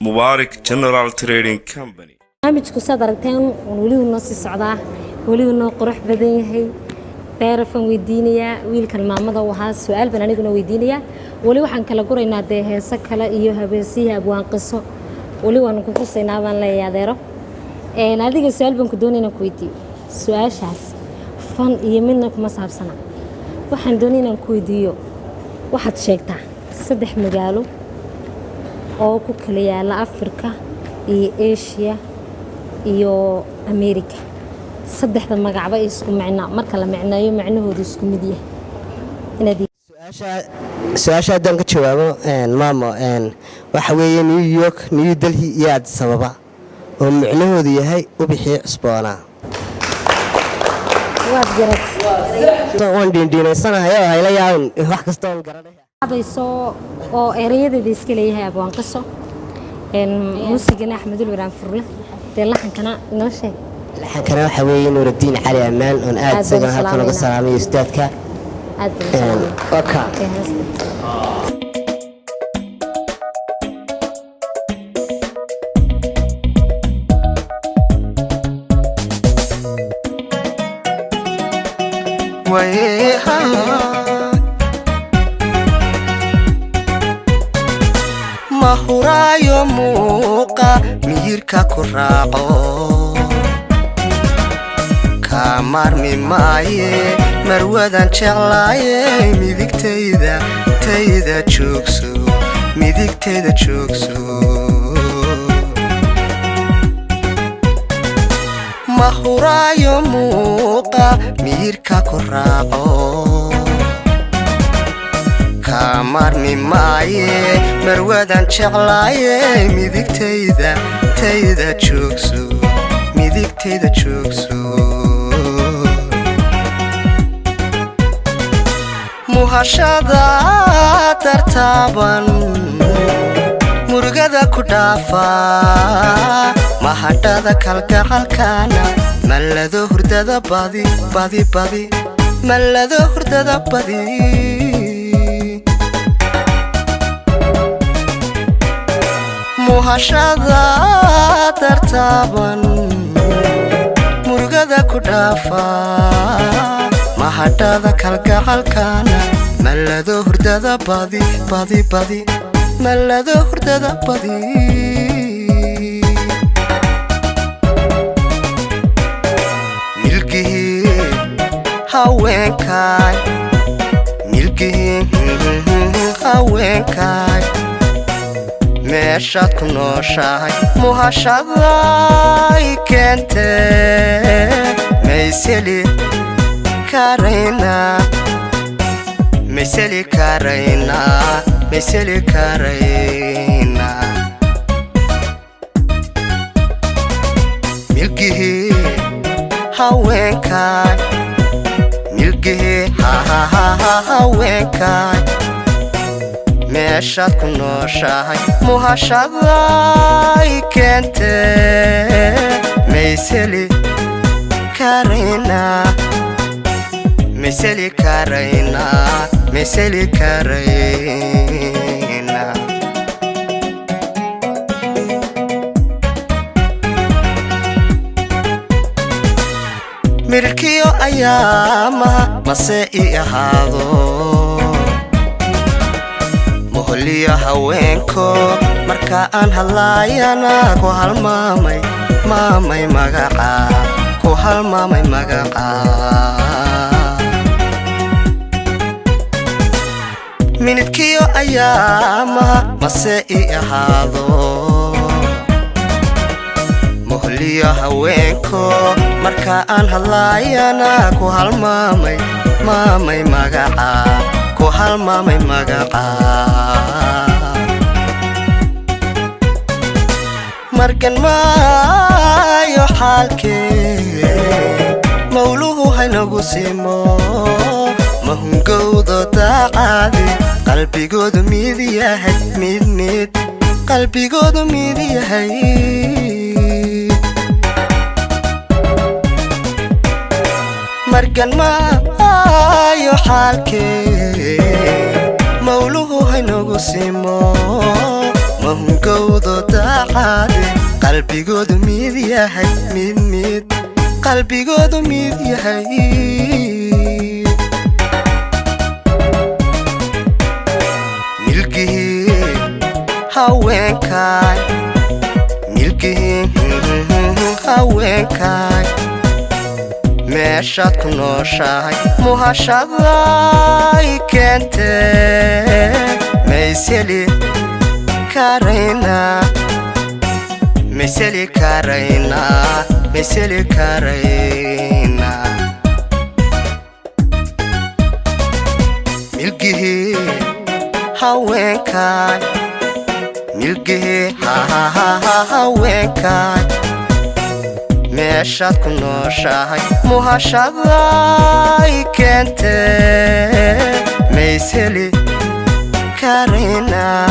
Mubarak General Trading Company. barnaamijku saad aragteen wali uu noo sii socdaa wali uu noo qurux badan yahay beerafan weydiinaya wiilkan maamada waxa su'aal baan aniguna weydiinaya wali waxaan kala guraynaa heeso kale iyo habeesiha abwaan qiso wali waan ku xusaynaa baan leeyahay adeero adiga su'aal baan ku doonaynaa ku weydiiyo su'aashaas fan iyo midna kuma saabsana waxaan doonaynaa ku weydiiyo waxaad sheegtaa 3 magaalo oo ku kala yaala Afrika iyo Asia iyo America saddexda magacba isku macna marka la macnaayo macnahoodu isku mid yahay inadi su'aasha dan ka jawaabo maamo waxa weeye New York New Delhi iyo Addis Ababa oo macnahoodu yahay u bixi cusboona waad garatay waan dhiindhiinaysanahay oo hayla yaan wax kasta oo garanay adayso oo ereyadeeda iska leeyahay abwaan qiso muusigana Axmed Ulwaraan Furle laxankana noo sheeg laxankana waxa weeye Nuruddin Cali Amaan oo aad isaga halkan uga salaamay ustaadka mahurayo muuqa miyirka ku raaco kamarmi maaye marwadan jeclaaye midigtayda joogso midigtayda joogso mahurayo muuqa miyirka ku raaco kamarmi maaye marwadan jeclaaye midigtayda joogso midigtayda joogso muhashada tartaaban murugada ku dhaafa mahadhada kalgacalkana mallado hurdada badi mallado hurdada badi muhashada tartaaban murugada ku dhaafa mahadhada kalgacalkana mallado hurdada badi mallado hurdada badi milkihii haweenkaay meeshaad ku nooshahay muhashaday keentee mayseli karayna milkihii haweenkaay meeshaad ku nooshahay muhashaday keentee mayseli karayna mirkiyo ayaamaha mase ii ahaado muhliyo haweenko marka aan hadlaayana ku halmaamay magaca minidkiyo ayaamaha mase ii ahaado muhliyo haweenko marka aan hadlaayana ku halmaamay magaca markan maayo xaalkee mawluhu haynagu simo mahungowdo daacade qalbigoodu mid yahay mid qalbigoodu mid yahay markan maayo xaalkee mawluhu haynagu simo mahungowdo daacade qalbigoodu mid yahay mid qalbigoodu mid yahay milkihii haweenkaay meeshaad ku nooshahay muhashaday keentee mayseli karaynaa milkihii haweenkaay meeshaad ku nooshahay muhashaday keentee mayseli karaynaa